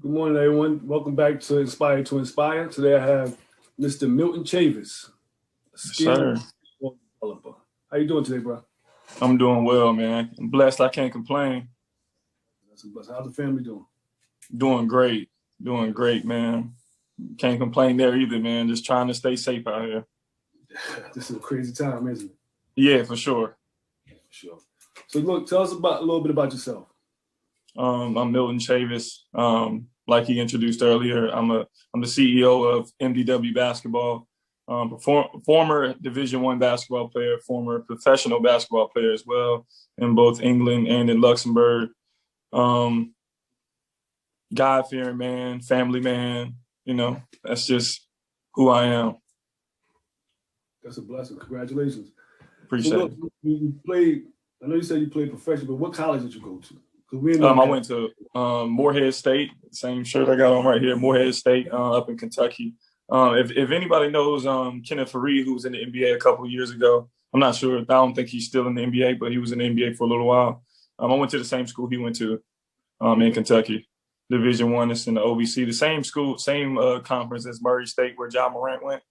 Good morning, everyone. Welcome back to Inspire to Inspire. Today I have Mr. Milton Chavis, a Yes, skilled sir. developer. How you doing today, bro? I'm doing well, man. I'm blessed. I can't complain. That's a blessing. How's the family doing? Doing great. Doing great, man. Can't complain there either, man. Just trying to stay safe out here. This is a crazy time, isn't it? Yeah, for sure. For sure. So, look, tell us about a little bit about yourself. I'm Milton Chavis. Like he introduced earlier, I'm the CEO of MDW Basketball. Former Division I basketball player, former professional basketball player as well in both England and in Luxembourg. Um, God-fearing man, family man. That's just who I am. That's a blessing. Congratulations. So, Appreciate look, it. you played, I know you said you played professional, but what college did you go to? Because we know I went to Morehead State, same shirt I got on right here, Morehead State up in Kentucky. If anybody knows Kenneth Faried, who was in the NBA a couple of years ago, I'm not sure. I don't think he's still in the NBA, but he was in the NBA for a little while. I went to the same school he went to in Kentucky, Division I. It's in the OVC, the same school, same conference as Murray State, where Ja Morant went.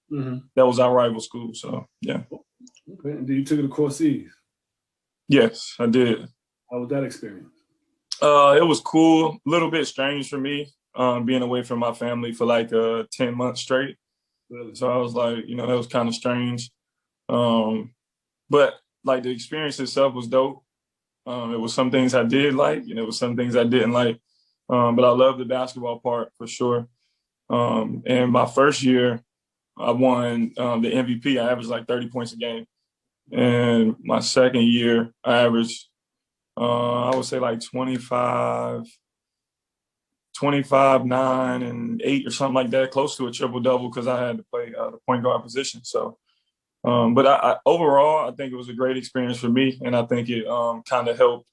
Mm-hmm. That was our rival school. So yeah. Okay. And then you took it across seas. Yes, I did. How was that experience? It was cool. A little bit strange for me, being away from my family for like 10 months straight. Really? So I was like, that was kind of strange. But like the experience itself was dope. It was some things I did like, and it was some things I didn't like. But I love the basketball part for sure. And my first year, I won the MVP. I averaged like 30 points a game. And my second year, I averaged, I would say like 25, 9, and 8 or something like that, close to a triple-double because I had to play the point guard position. So, but overall, I think it was a great experience for me, and I think it kind of helped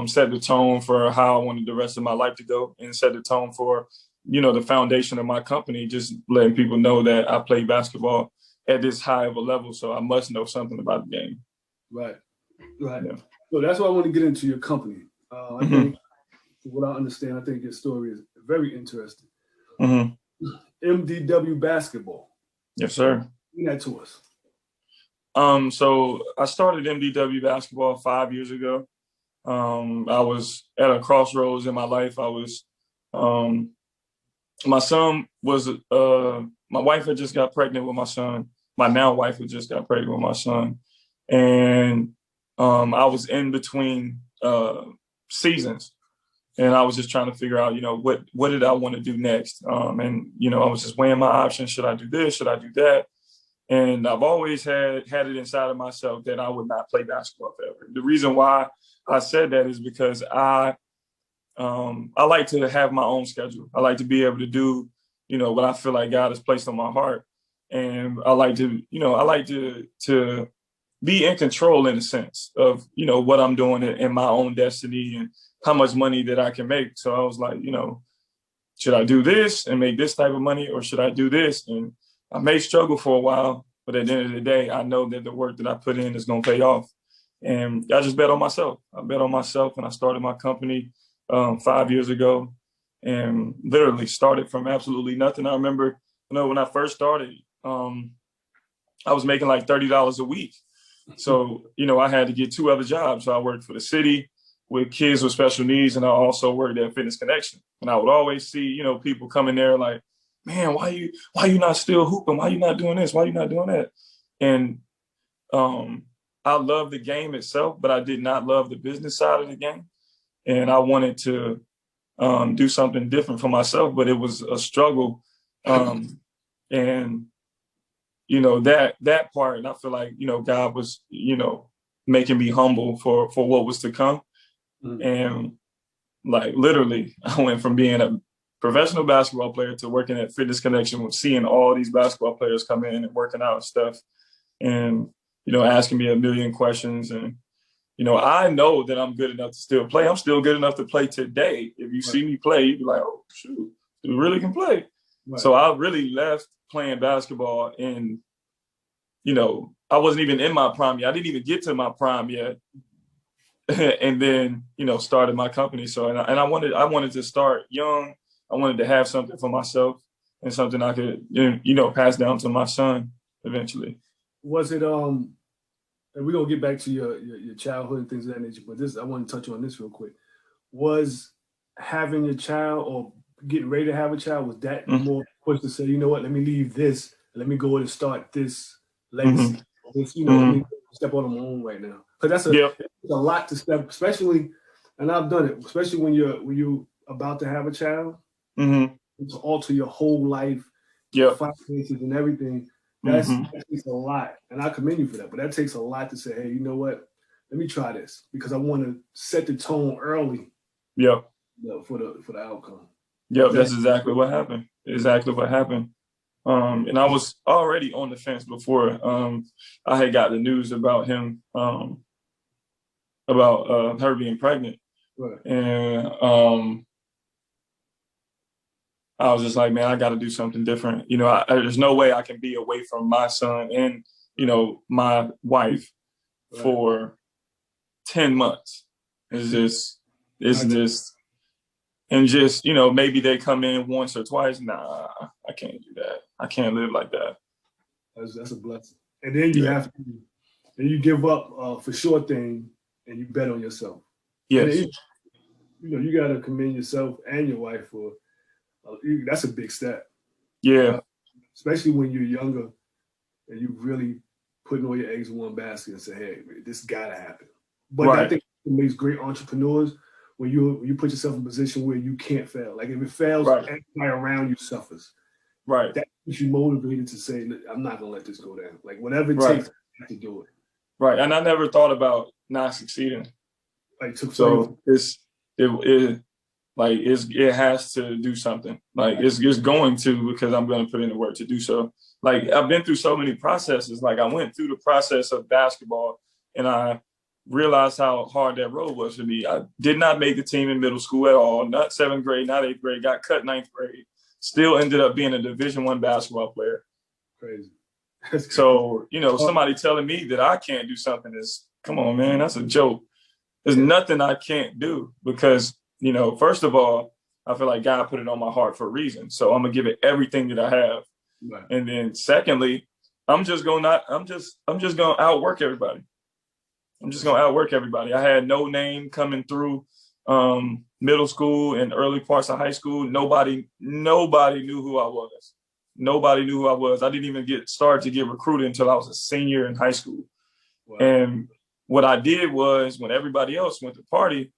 set the tone for how I wanted the rest of my life to go and set the tone for, the foundation of my company, just letting people know that I play basketball at this high of a level, so I must know something about the game. Right. Right. Yeah. So that's why I want to get into your company. I Mhm. think, from what I understand, I think your story is very interesting. MDW Basketball. Yes, sir. Bring that to us. So I started MDW Basketball 5 years ago. I was at a crossroads in my life. My son was, my wife had just got pregnant with my son. My now wife had just got pregnant with my son. And I was in between seasons. And I was just trying to figure out, what did I want to do next? And I was just weighing my options. Should I do this? Should I do that? And I've always had it inside of myself that I would not play basketball forever. The reason why I said that is because I like to have my own schedule. I like to be able to do, what I feel like God has placed on my heart. And I like to be in control in a sense of, what I'm doing in my own destiny and how much money that I can make. So I was like, should I do this and make this type of money, or should I do this? And I may struggle for a while, but at the end of the day, I know that the work that I put in is going to pay off. And I just bet on myself. I bet on myself, and I started my company 5 years ago, and literally started from absolutely nothing. I remember, when I first started, I was making like $30 a week. So, I had to get 2 other jobs. So I worked for the city with kids with special needs, and I also worked at Fitness Connection. And I would always see, people come in there like, man, why you not still hooping? Why you not doing this? Why you not doing that? And I love the game itself, but I did not love the business side of the game. And I wanted to do something different for myself, but it was a struggle. And that part, and I feel like, God was, making me humble for what was to come. And like literally, I went from being a professional basketball player to working at Fitness Connection, with seeing all these basketball players come in and working out and stuff, and asking me a million questions. And I know that I'm good enough to still play. I'm still good enough to play today. If you see me play, you'd be like, oh shoot, you really can play. Right. So I really left playing basketball, and I wasn't even in my prime yet. I didn't even get to my prime yet. And then, started my company. So, and I wanted to start young, I wanted to have something for myself and something I could, pass down to my son eventually. Was it and we're gonna get back to your childhood and things of that nature, but I want to touch on this real quick. Was having a child or getting ready to have a child, was that Mm-hmm. more push to say, you know what, let me leave this, let me go and start this legacy. Mm-hmm. This, let me step on my own right now. Because that's a lot to step, especially, and I've done it, especially when you're about to have a child, to alter your whole life, finances and everything. That takes a lot, and I commend you for that. But that takes a lot to say, hey, you know what? Let me try this because I want to set the tone early. For the outcome. That's exactly what happened. Exactly what happened. And I was already on the fence before I had got the news about him, about her being pregnant, and I was just like, man, I got to do something different. There's no way I can be away from my son and, my wife for 10 months. It's just, and just, maybe they come in once or twice. Nah, I can't do that. I can't live like that. That's a blessing. And then you have to, and you give up for sure thing and you bet on yourself. Yes. And you got to commend yourself and your wife for, that's a big step. Yeah. Especially when you're younger and you really putting all your eggs in one basket and say, hey, this got to happen. But I think it makes great entrepreneurs when you put yourself in a position where you can't fail. Like if it fails, everybody around you suffers. That keeps you motivated to say, I'm not going to let this go down. Like whatever it takes, I have to do it. Right. And I never thought about not succeeding. So it has to do something. Like it's going to, because I'm going to put in the work to do so. Like I've been through so many processes. Like I went through the process of basketball and I realized how hard that road was for me. I did not make the team in middle school at all. Not 7th grade, not 8th grade, got cut 9th grade. Still ended up being a Division I basketball player. Crazy. So, somebody telling me that I can't do something is, come on, man, that's a joke. There's nothing I can't do because, first of all, I feel like God put it on my heart for a reason. So I'm gonna give it everything that I have. Right. And then secondly, I'm just gonna outwork everybody. I'm just gonna outwork everybody. I had no name coming through middle school and early parts of high school. Nobody knew who I was. Nobody knew who I was. I didn't even get started to get recruited until I was a senior in high school. Wow. And what I did was when everybody else went to party,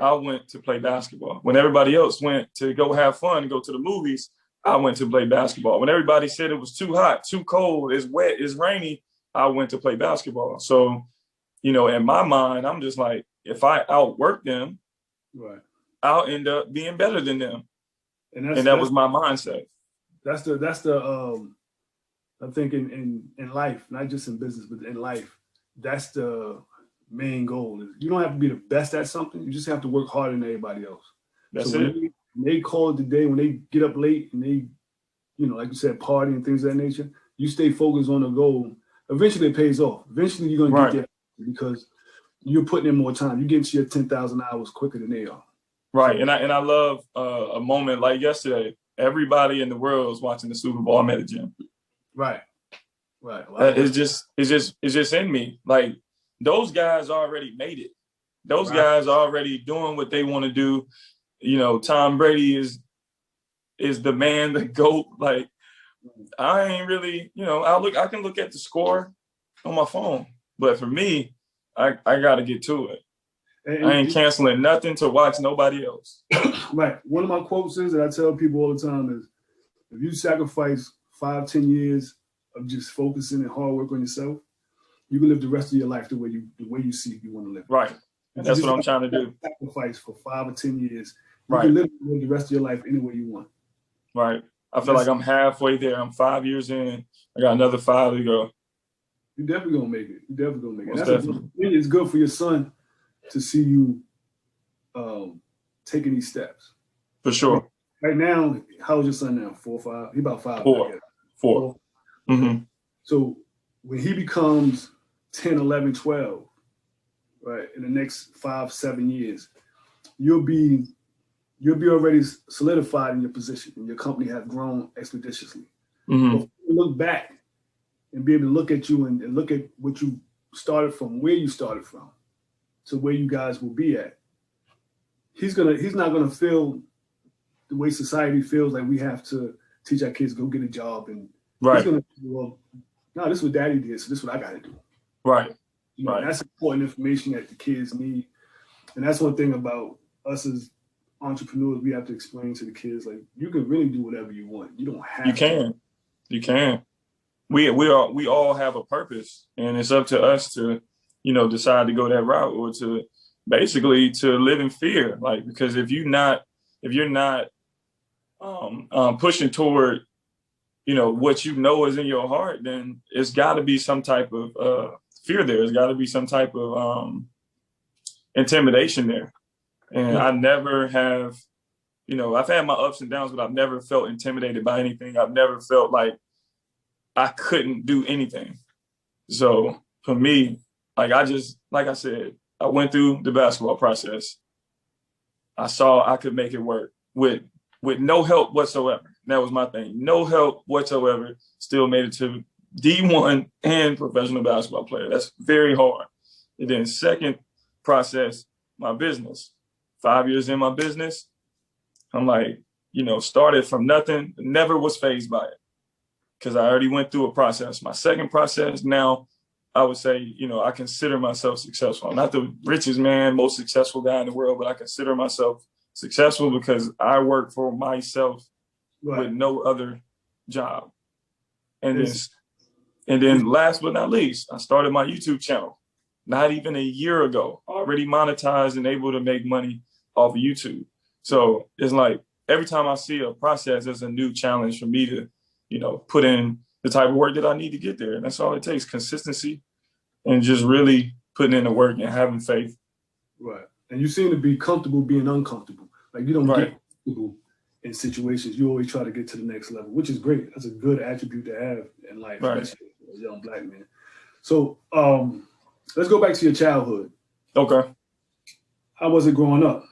I went to play basketball. When everybody else went to go have fun, go to the movies, I went to play basketball. When everybody said it was too hot, too cold, it's wet, it's rainy, I went to play basketball. So, in my mind, I'm just like, if I outwork them, I'll end up being better than them. And that was my mindset. That's the I think in life, not just in business, but in life, that's the main goal. You don't have to be the best at something. You just have to work harder than everybody else. That's it. When they call it the day, when they get up late and they, like you said, party and things of that nature, you stay focused on the goal. Eventually it pays off. Eventually you're going to get there because you're putting in more time. You get to your 10,000 hours quicker than they are. Right. And I love a moment like yesterday. Everybody in the world was watching the Super Bowl. I'm at the gym. Right. Wow. It's just in me. Like those guys already made it. Those guys are already doing what they want to do. Tom Brady is the man, the GOAT. Like I ain't really, I can look at the score on my phone, but for me, I got to get to it. And I ain't canceling nothing to watch nobody else. Right. One of my quotes is that I tell people all the time is, if you sacrifice 5-10 years of just focusing and hard work on yourself, you can live the rest of your life the way you see you want to live. Right. And that's what I'm trying to do. Sacrifice for 5 or 10 years. You can live the rest of your life any way you want. Right. I feel like I'm halfway there. I'm 5 years in. I got another 5 to go. You're definitely gonna make it. It's good for your son to see you taking these steps. For sure. Right now, how old is your son now? 4 or 5? He's about 5. 4. Mm-hmm. So when he becomes 10, 11, 12, right, in the next 5-7 years, you'll be you'll be already solidified in your position, and your company has grown expeditiously. Mm-hmm. But look back and be able to look at you and look at what you started from, where you started from, to where you guys will be at. He's not gonna feel the way society feels like we have to teach our kids go get a job, and right. He's gonna, well, no, this is what daddy did, so this is what I gotta do. Right. You know, that's important information that the kids need. And that's one thing about us as entrepreneurs, we have to explain to the kids, like, you can really do whatever you want. You don't have to. You can. We all have a purpose, and it's up to us to, decide to go that route, or to basically to live in fear. Like, because if you're not pushing toward, what is in your heart, then it's got to be some type of fear there. There's got to be some type of intimidation there. And I never have, I've had my ups and downs, but I've never felt intimidated by anything. I've never felt like I couldn't do anything. So for me, like I said, I went through the basketball process. I saw I could make it work with no help whatsoever. That was my thing. No help whatsoever. Still made it to D1 and professional basketball player. That's very hard. And then second process, my business. 5 years in my business, I'm like, started from nothing, never was fazed by it, because I already went through a process. My second process, now I would say, I consider myself successful. I'm not the richest man, most successful guy in the world, but I consider myself successful because I work for myself with no other job. And then last but not least, I started my YouTube channel not even a year ago, already monetized and able to make money off of YouTube. So it's like every time I see a process, there's a new challenge for me to, put in the type of work that I need to get there. And that's all it takes, consistency and just really putting in the work and having faith. Right. And you seem to be comfortable being uncomfortable. Like, you don't get comfortable in situations. You always try to get to the next level, which is great. That's a good attribute to have in life, especially as a young Black man. So let's go back to your childhood. Okay. How was it growing up?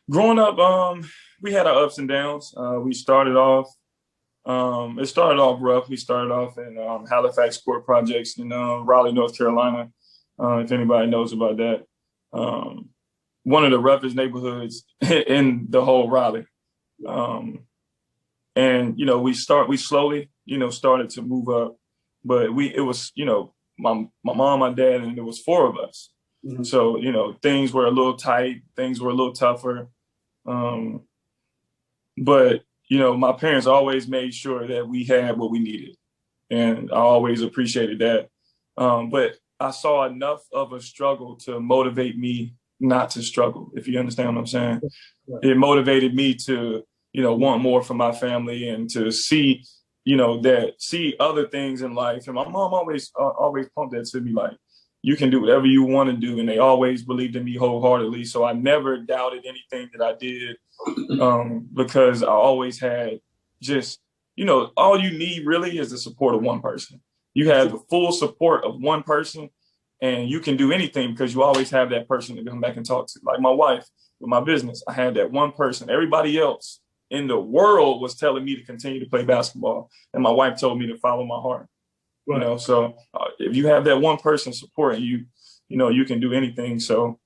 Growing up, we had our ups and downs. We started off, it started off rough. We started off in Halifax Sport Projects in Raleigh, North Carolina, if anybody knows about that. One of the roughest neighborhoods in the whole Raleigh. And, we slowly, started to move up. But it was, my mom, my dad, and there was 4 of us. Mm-hmm. So, things were a little tight, things were a little tougher. But, my parents always made sure that we had what we needed. And I always appreciated that. But I saw enough of a struggle to motivate me not to struggle, if you understand what I'm saying. Right. It motivated me to, want more for my family and to see, see other things in life. And my mom always pumped that to me, like, you can do whatever you want to do. And they always believed in me wholeheartedly. So I never doubted anything that I did, because I always had just, all you need really is the support of one person. You have the full support of one person, and you can do anything because you always have that person to come back and talk to. Like my wife with my business, I had that one person. Everybody else in the world was telling me to continue to play basketball, and my wife told me to follow my heart. Right. So if you have that one person supporting you, you can do anything. So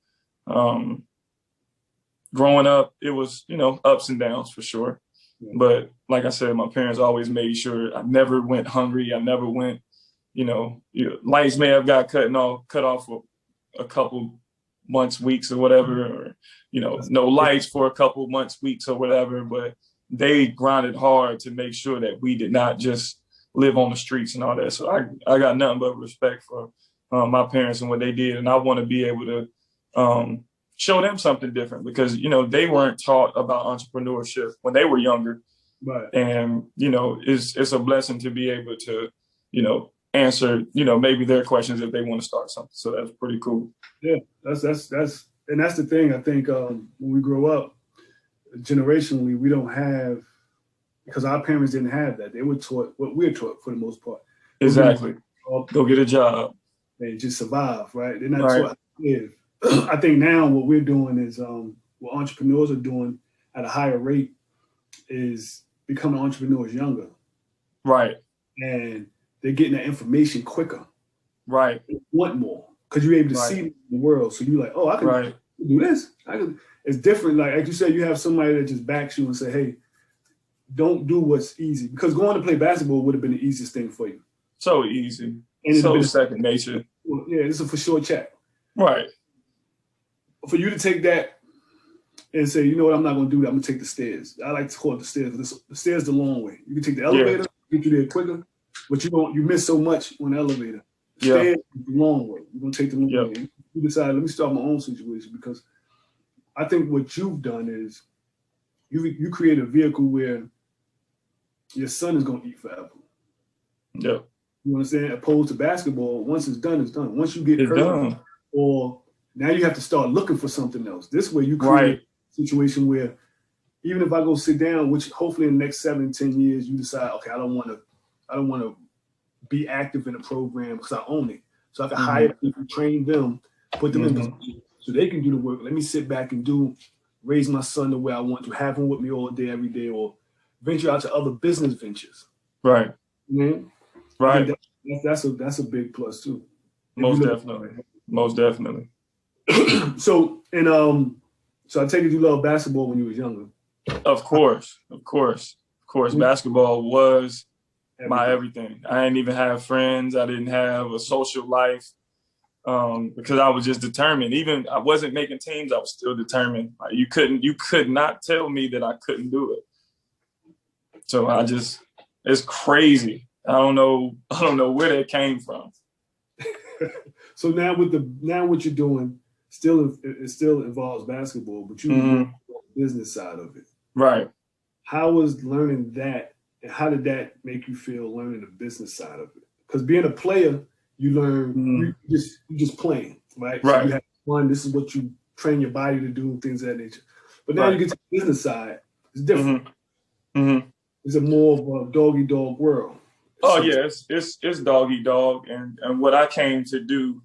growing up, it was, ups and downs for sure. Yeah. But like I said, my parents always made sure I never went hungry. I never went, lights may have got cut off for a couple months, weeks or whatever, or, no lights for a couple months, weeks or whatever. But they grinded hard to make sure that we did not just live on the streets and all that. So I got nothing but respect for my parents and what they did. And I want to be able to show them something different because, they weren't taught about entrepreneurship when they were younger. Right. And, it's a blessing to be able to, answer, maybe their questions if they want to start something. So that's pretty cool. Yeah, that's the thing. I think when we grow up, generationally, we don't have, because our parents didn't have that. They were taught what we're taught for the most part. Exactly. Go get a job. And just survive, right? They're not taught how to live. I think now what we're doing is what entrepreneurs are doing at a higher rate is becoming entrepreneurs younger. Right. And they're getting that information quicker. Right. They want more because you're able to see the world. So you're like, oh, I can do this. It's different. Like you said, you have somebody that just backs you and say, hey, don't do what's easy. Because going to play basketball would have been the easiest thing for you. So easy. And so second nature. Yeah, it's a for sure check. Right. For you to take that and say, you know what, I'm not going to do that. I'm going to take the stairs. I like to call it the stairs. The stairs the long way. You can take the elevator, get you there quicker, but you miss so much on the elevator. The stairs is the long way. You're going to take the long way. And you decide, let me start my own situation, because I think what you've done is you create a vehicle where your son is going to eat forever. Yeah. You understand? Opposed to basketball, once it's done, it's done. Once you get hurt, or now you have to start looking for something else. This way you create a situation where even if I go sit down, which hopefully in the next 7-10 years, you decide, okay, I don't want to be active in a program because I own it. So I can hire people, train them, put them in position so they can do the work. Let me sit back and raise my son the way I want to, have him with me all day, every day, or venture out to other business ventures. Right. Mm-hmm. Right. That's a big plus too. Most definitely. Most definitely. So I take it you love basketball when you was younger. Of course. Basketball was my everything. I didn't even have friends. I didn't have a social life because I was just determined. Even I wasn't making teams, I was still determined. Like, you could not tell me that I couldn't do it. So it's crazy. I don't know where that came from. So now what you're doing it still involves basketball, but you the business side of it. Right. How was learning that, and how did that make you feel learning the business side of it? Because being a player, you learn you just playing, right? Right. So you have fun. This is what you train your body to do, things of that nature. But now you get to the business side, it's different. It's a more of a dog-eat-dog world. Oh yeah, it's dog-eat-dog, and what I came to do,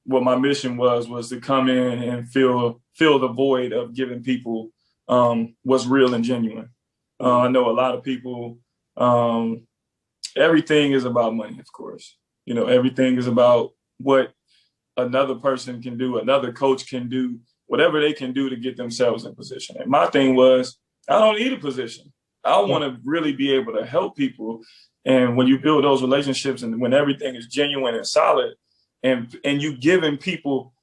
what my mission was to come in and fill the void of giving people what's real and genuine. I know a lot of people, everything is about money, of course. You know, everything is about what another person can do, another coach can do, whatever they can do to get themselves in position. And my thing was, I don't need a position. I want to really be able to help people. And when you build those relationships and when everything is genuine and solid, and you giving people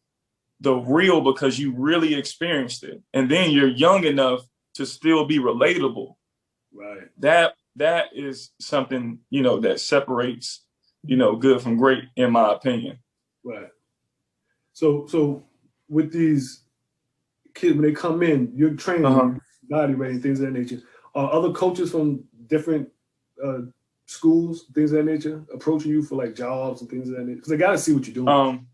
the real because you really experienced it, and then you're young enough to still be relatable. Right. That is something, that separates, good from great, in my opinion. Right. So with these kids, when they come in, you're training body weight and things of that nature. Are other coaches from different schools, things of that nature, approaching you for like jobs and things of that nature? Because they got to see what you're doing.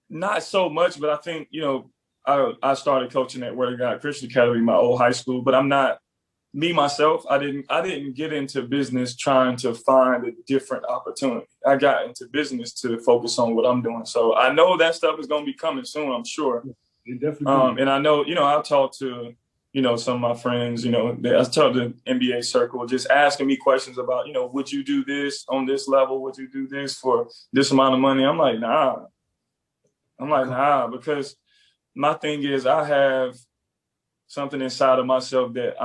Not so much, but I think, I started coaching at Word of God Christian Academy, my old high school, but I'm not me myself. I didn't get into business trying to find a different opportunity. I got into business to focus on what I'm doing. So I know that stuff is going to be coming soon, I'm sure. It definitely and I know, I've talked to, some of my friends, I talked to the NBA circle, just asking me questions about, would you do this on this level? Would you do this for this amount of money? I'm like, nah. Because my thing is I have something inside of myself that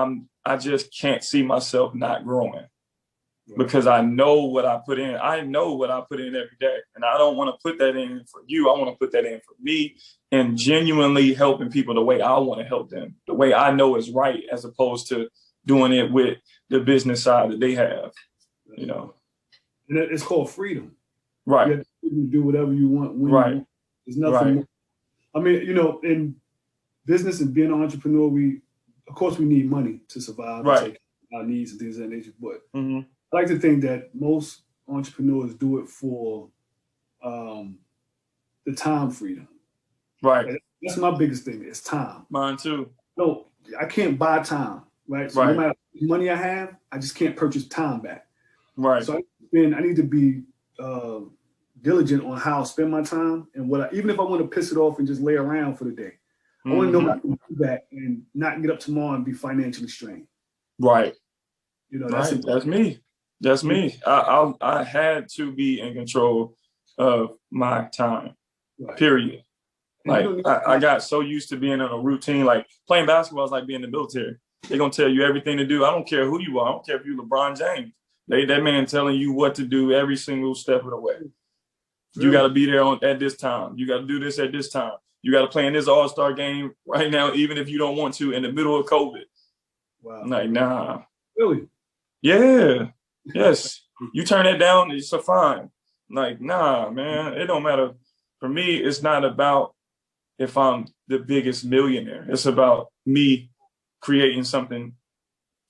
I just can't see myself not growing because I know what I put in. I know what I put in every day, and I don't want to put that in for you. I want to put that in for me and genuinely helping people the way I want to help them, the way I know is right, as opposed to doing it with the business side that they have, And it's called freedom. Right. You have to do whatever you want when you want. There's nothing more. I mean, in business and being an entrepreneur, of course we need money to survive and take our needs and things of that nature. But I like to think that most entrepreneurs do it for the time freedom. Right. Like, that's my biggest thing. It's time. Mine too. No, I can't buy time. Right. So no matter how much money I have, I just can't purchase time back. Right. So I need to be diligent on how I spend my time and even if I want to piss it off and just lay around for the day, I want to know I can do that and not get up tomorrow and be financially strained. Right. That's me. That's me. I had to be in control of my time. Right. Period. Like I got so used to being in a routine. Like playing basketball is like being in the military. They're gonna tell you everything to do. I don't care who you are. I don't care if you're LeBron James. That man telling you what to do every single step of the way. You got to be there at this time. You got to do this at this time. You got to play in this all-star game right now, even if you don't want to, in the middle of COVID. Wow. Like, nah. Really? Yeah. Yes. You turn that down, it's a fine. Like, nah, man. It don't matter. For me, it's not about if I'm the biggest millionaire. It's about me creating something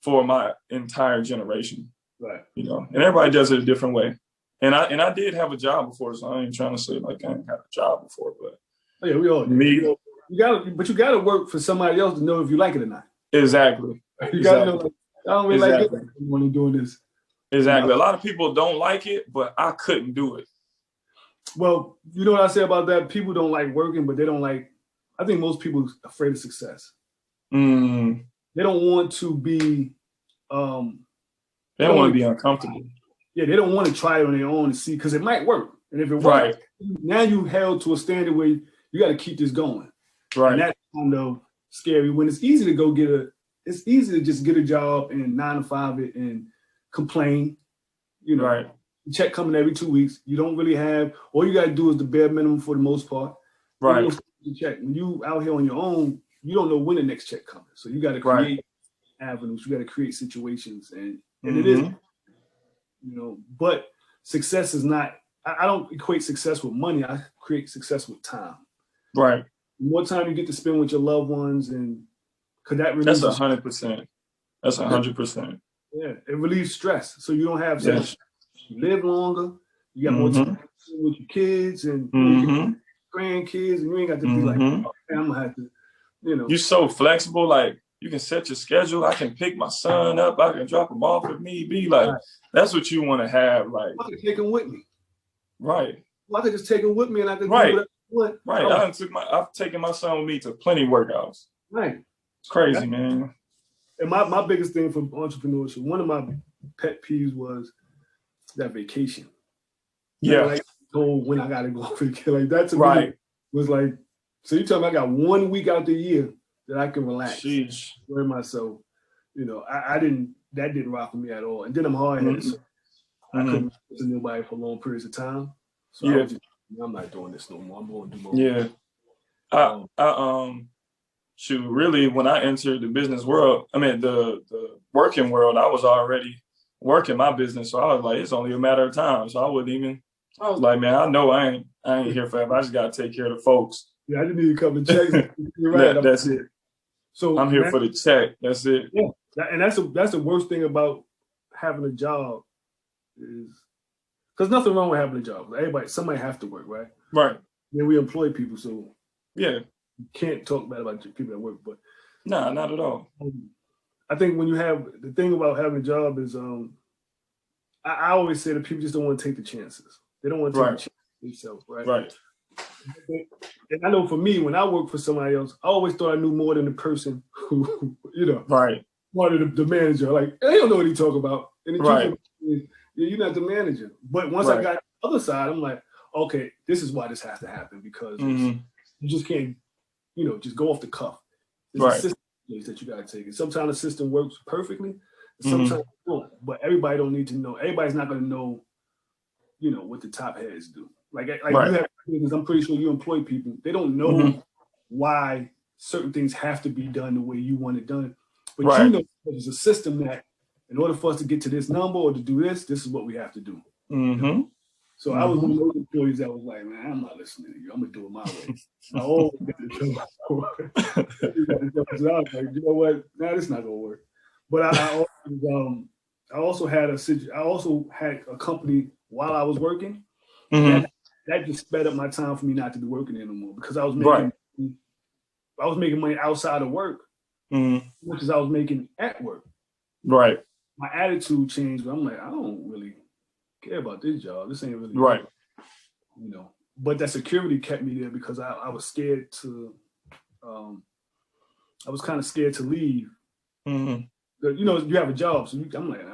for my entire generation. Right. And everybody does it a different way. And I did have a job before, so I ain't trying to say like I ain't had a job before, but we all me. You gotta work for somebody else to know if you like it or not. Exactly. You gotta know. Like, I don't really like it when I'm doing this. Exactly. A lot of people don't like it, but I couldn't do it. Well, you know what I say about that? People don't like working, but they don't like. I think most people are afraid of success. They don't want to be. They don't want to be uncomfortable. Yeah, they don't want to try it on their own and see because it might work. And if it works, now you held to a standard where you got to keep this going. Right. And that's kind of scary when it's easy to go it's easy to just get a job and 9 to 5 it and complain. Right. Check coming every 2 weeks. You don't really have, all you got to do is the bare minimum for the most part. Right. Check. When you out here on your own, you don't know when the next check comes. So you got to create avenues. You got to create situations. And it is, but success is not, I don't equate success with money. I create success with time. Right. The more time you get to spend with your loved ones and could that relieves That's 100%. That's 100%. Yeah. It relieves stress. So you don't have so much, you live longer, you got more time with your kids and grandkids, and you ain't got to be like, oh, I'm gonna have to, You're so flexible, like you can set your schedule. I can pick my son up, I can drop him off if need be. Like that's what you want to have. Like I can take him with me. Right. Well, I could just take him with me and I could do whatever I want. Right. I've taken my son with me to plenty of workouts. Right. It's crazy, man. And my biggest thing for entrepreneurship, one of my pet peeves was that vacation. Yeah. Like told when I gotta go on vacation. Like that to me was like, so you tell me I got 1 week out the year that I can relax. Sheesh. Enjoy myself. That didn't rock with me at all. And then I'm hard-headed. So I couldn't listen to nobody for long periods of time. So I'm not doing this no more. I'm going to do more. Yeah. Shoot, really, when I entered the business world, the working world, I was already working my business. So I was like, it's only a matter of time. So I was like, man, I know I ain't here forever. I just got to take care of the folks. Yeah, I just need a couple of checks. You're right. That's it. So I'm here for the check. That's it. Yeah. And that's the worst thing about having a job is because nothing wrong with having a job. Somebody have to work, right? Right. Then we employ people, so you can't talk bad about people at work. But nah, not at all. I think when you have the thing about having a job is I always say that people just don't want to take the chances. They don't want to take the chances themselves, right? Right. And I know for me, when I work for somebody else, I always thought I knew more than the person who wanted the manager. Like, they don't know what he talk about. And the truth is, you're not the manager. But once I got the other side, I'm like, okay, this is why this has to happen because you just can't, just go off the cuff. There's a system that you got to take. And sometimes the system works perfectly, and sometimes it don't. But everybody don't need to know. Everybody's not going to know, what the top heads do. Like you have business, I'm pretty sure you employ people. They don't know why certain things have to be done the way you want it done. But you know there's a system that in order for us to get to this number or to do this is what we have to do. So I was one of those employees that was like, man, I'm not listening to you. I'm going to do it my way. I always got to do it. So I was like, you know what? Nah, this not going to work. But I also had a company while I was working. That just sped up my time for me not to be working anymore because I was making money outside of work, which is I was making at work. Right. My attitude changed, but I'm like, I don't really care about this job. This ain't really right. you know, but that security kept me there because I was scared to, I was kind of scared to leave. Mm-hmm. You know, you have a job, so I'm like,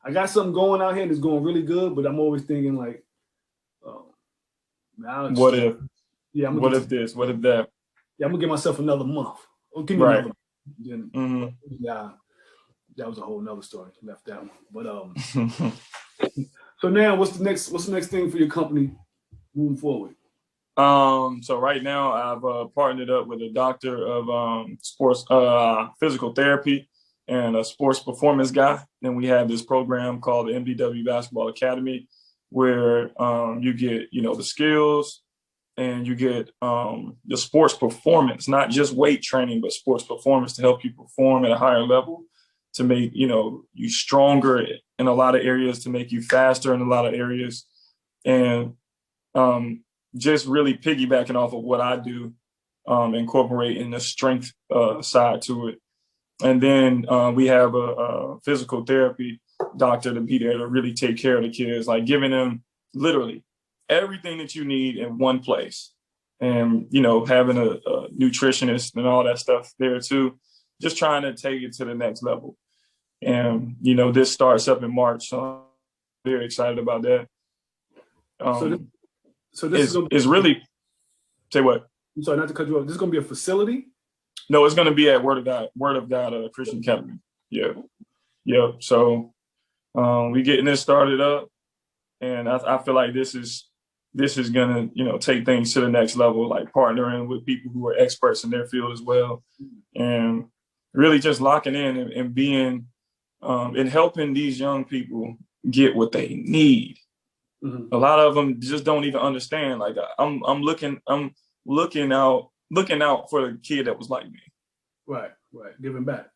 I got something going out here and it's going really good, but I'm always thinking like, what if? Yeah, what if this? What if that? Yeah, I'm gonna give myself another month. Or give me right. another month. Then, yeah, that was a whole nother story. Left that one, but So now, what's the next thing for your company moving forward? So right now I've partnered up with a doctor of sports physical therapy and a sports performance guy. And we have this program called the MDW Basketball Academy, where you get, the skills and you get the sports performance, not just weight training, but sports performance to help you perform at a higher level, to make, you stronger in a lot of areas, to make you faster in a lot of areas. And just really piggybacking off of what I do, incorporating the strength side to it. And then we have a physical therapy doctor to be there to really take care of the kids, like giving them literally everything that you need in one place. And, having a nutritionist and all that stuff there too, just trying to take it to the next level. And, this starts up in March, so I'm very excited about that. So this is really, say what? I'm sorry, not to cut you off. This is going to be a facility? No, it's going to be at Word of God Christian Academy. Yeah. So we getting this started up, and I feel like this is going to, take things to the next level, like partnering with people who are experts in their field as well, and really just locking in and being and helping these young people get what they need. Mm-hmm. A lot of them just don't even understand. Like I'm looking out for the kid that was like me. Right. Giving back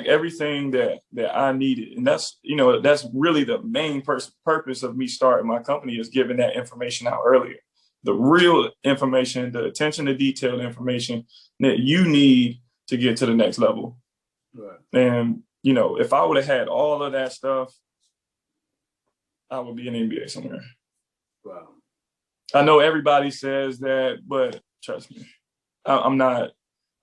everything that I needed. And that's really the main purpose of me starting my company, is giving that information out earlier. The real information, the attention to detail information that you need to get to the next level. Right. And, if I would have had all of that stuff, I would be in the NBA somewhere. Wow. I know everybody says that, but trust me, I'm not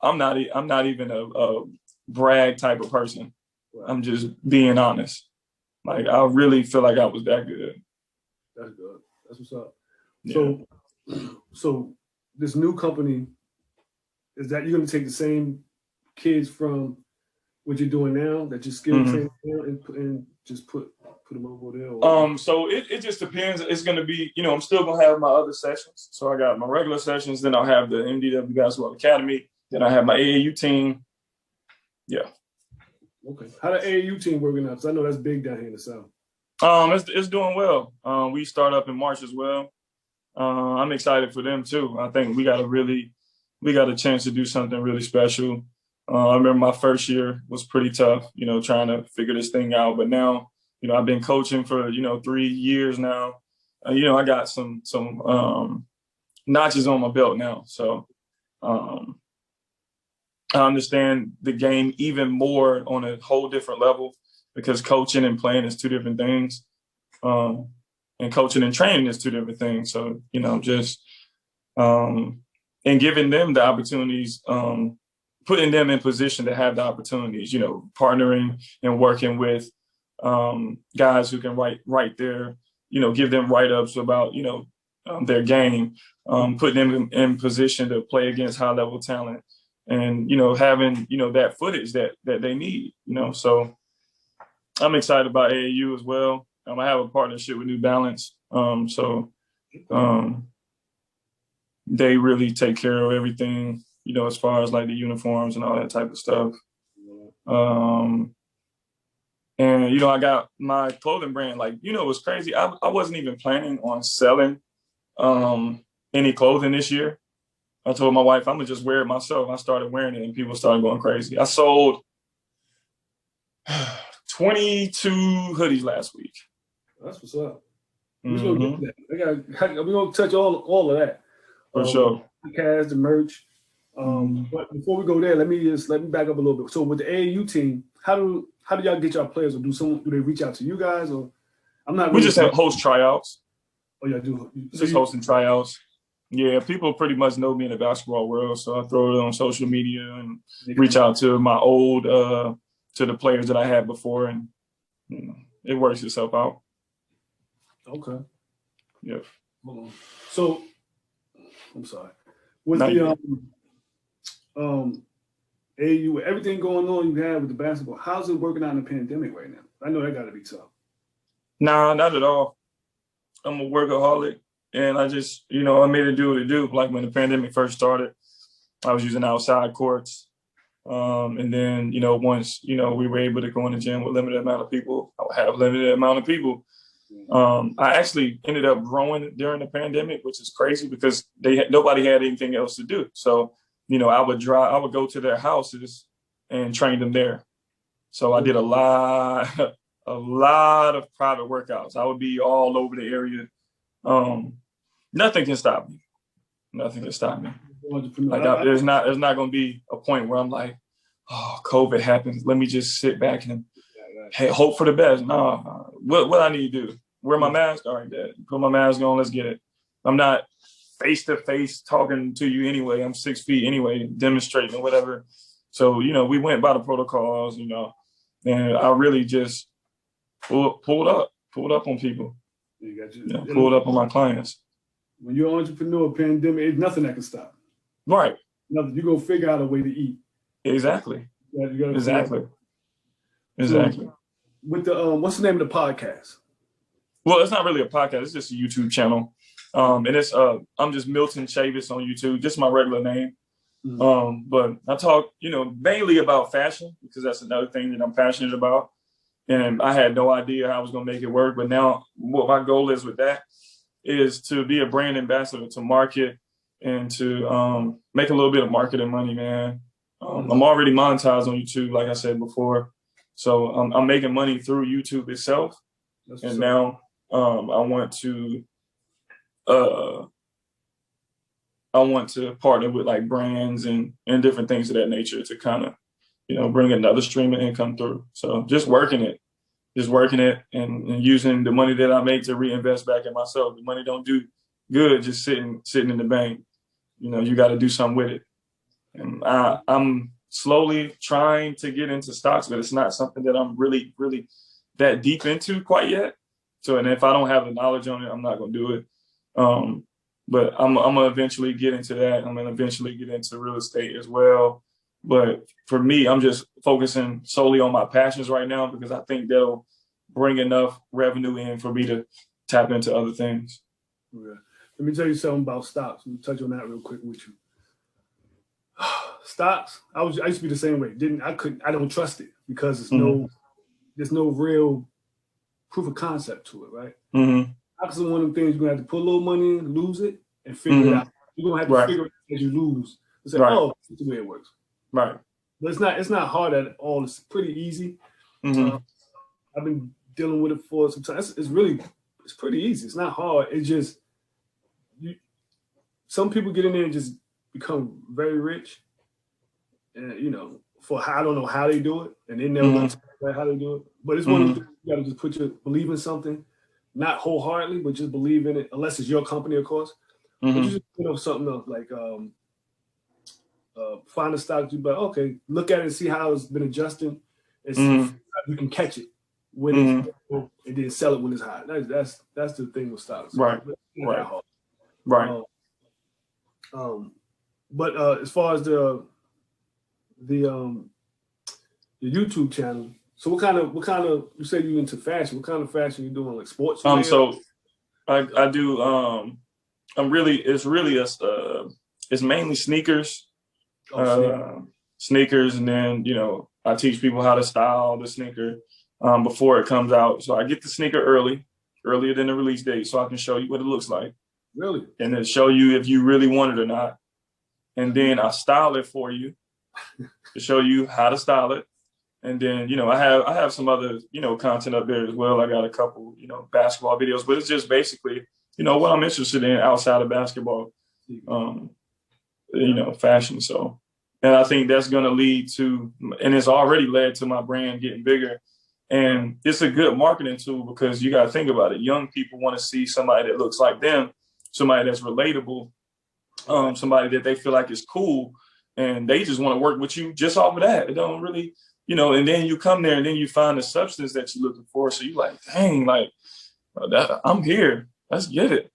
even a brag type of person. Wow. I'm just being honest. Like, I really feel like I was that good. That's good. That's what's up. Yeah. So this new company, is that you're going to take the same kids from what you're doing now, that you're skill training now, and just put them over there? Or? So it just depends. It's going to be, I'm still going to have my other sessions. So I got my regular sessions, then I'll have the MDW Basketball Academy, then I have my AAU team. Yeah. Okay. How the AAU team working out? Because I know that's big down here in the South. It's doing well. We start up in March as well. I'm excited for them too. I think we got a chance to do something really special. I remember my first year was pretty tough, trying to figure this thing out. But now, I've been coaching for, 3 years now. I got some notches on my belt now. So I understand the game even more on a whole different level, because coaching and playing is two different things. And coaching and training is two different things. So, just and giving them the opportunities, putting them in position to have the opportunities, partnering and working with guys who can write their, give them write-ups about, their game, putting them in position to play against high-level talent, and, having, that footage that they need, So I'm excited about AAU as well. I have a partnership with New Balance. So they really take care of everything, as far as like the uniforms and all that type of stuff. And, I got my clothing brand. Like, it was crazy. I wasn't even planning on selling any clothing this year. I told my wife, I'm going to just wear it myself. I started wearing it and people started going crazy. I sold 22 hoodies last week. That's what's up. We're going to get that. We're going to touch all of that. For sure. The merch. But before we go there, let me back up a little bit. So with the AAU team, how do y'all get y'all players, or do they reach out to you guys, or I'm not? We just have host tryouts. Oh, yeah, do. Just hosting tryouts. Yeah, people pretty much know me in the basketball world, so I throw it on social media and reach out to my old to the players that I had before, and it works itself out. Okay. Yeah. So, I'm sorry. With the AU, everything going on you have with the basketball, how's it working out in the pandemic right now? I know that got to be tough. Nah, not at all. I'm a workaholic, and I just, I made it do what it do. Like when the pandemic first started, I was using outside courts. And then, once, we were able to go in the gym with limited amount of people, I would have limited amount of people. I actually ended up growing during the pandemic, which is crazy because nobody had anything else to do. So, I would go to their houses and train them there. So I did a lot of private workouts. I would be all over the area. Nothing can stop me. Nothing can stop me. Like there's not going to be a point where I'm like, oh, COVID happens. Let me just sit back and hope for the best. No, what I need to do? Wear my mask? All right, Dad. Put my mask on. Let's get it. I'm not face to face talking to you anyway. I'm 6 feet anyway, demonstrating or whatever. So, we went by the protocols, and I really just pulled up on people. Pulled up on my clients. When you're an entrepreneur, pandemic, there's nothing that can stop. Right. Nothing. You're going to figure out a way to eat. Exactly. Exactly. So with the, what's the name of the podcast? Well, it's not really a podcast. It's just a YouTube channel. And it's, I'm just Milton Chavis on YouTube, just my regular name. Mm-hmm. But I talk, mainly about fashion because that's another thing that I'm passionate about. And I had no idea how I was going to make it work. But now what my goal is with that is to be a brand ambassador to market and to make a little bit of marketing money, man. I'm already monetized on YouTube, like I said before. So I'm making money through YouTube itself. And now I want to partner with like brands and different things of that nature to kind of, bring another stream of income through. So just working it and using the money that I make to reinvest back in myself. The money don't do good just sitting in the bank. You got to do something with it. And I'm slowly trying to get into stocks, but it's not something that I'm really, really that deep into quite yet. So, and if I don't have the knowledge on it, I'm not going to do it. But I'm going to eventually get into that. I'm going to eventually get into real estate as well. But for me, I'm just focusing solely on my passions right now because I think that'll bring enough revenue in for me to tap into other things. Okay. Let me tell you something about stocks. Let me touch on that real quick with you. Stocks, I used to be the same way. I don't trust it because there's no real proof of concept to it, right? Mm-hmm. Stocks is one of the things you're gonna have to put a little money in, lose it, and figure it out. You're gonna have to figure it out as you lose. And say, oh, that's the way it works. Right. But it's not hard at all. It's pretty easy. Mm-hmm. I've been dealing with it for some time. It's pretty easy. It's not hard. It's just some people get in there and just become very rich. And I don't know how they do it, and they never talk about how they do it. But it's one of the things you got to just believe in something, not wholeheartedly, but just believe in it. Unless it's your company, of course. But you just something else like find a stock. You be like, okay, look at it and see how it's been adjusting, and see if you can catch it when it's low, and then sell it when it's high. That's the thing with stocks. Right. Right. But as far as the YouTube channel, so what kind of you say you into fashion? What kind of fashion you doing? Like sports? So I do. It's mainly sneakers. Sneakers, and then I teach people how to style the sneaker before it comes out. So I get the sneaker earlier than the release date, so I can show you what it looks like. Really? And then show you if you really want it or not. And then I style it for you to show you how to style it. And then I have some other content up there as well. I got a couple basketball videos, but it's just basically what I'm interested in outside of basketball. Fashion. So, and I think that's going to lead to, and it's already led to my brand getting bigger And it's a good marketing tool because you got to think about it. Young people want to see somebody that looks like them, somebody that's relatable, somebody that they feel like is cool, and they just want to work with you just off of that. It don't really, and then you come there and then you find the substance that you're looking for. So you like, dang, like I'm here. Let's get it.